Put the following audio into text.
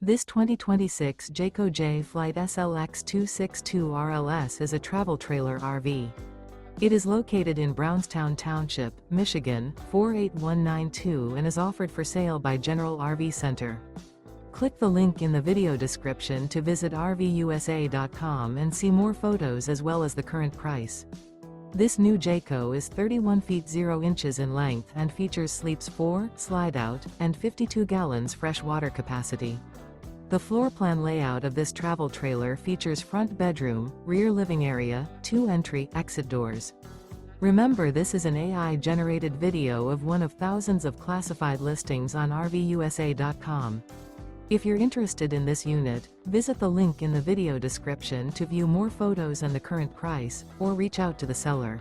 This 2026 Jayco Jay Flight SLX 262 RLS is a travel trailer RV. It is located in Brownstown Township, Michigan, 48192 and is offered for sale by General RV Center. Click the link in the video description to visit RVUSA.com and see more photos as well as the current price. This new Jayco is 31 feet 0 inches in length and features sleeps 4, slide-out, and 52 gallons fresh water capacity. The floor plan layout of this travel trailer features front bedroom, rear living area, 2 entry/exit doors. Remember, this is an AI-generated video of one of thousands of classified listings on RVUSA.com. If you're interested in this unit, visit the link in the video description to view more photos and the current price, or reach out to the seller.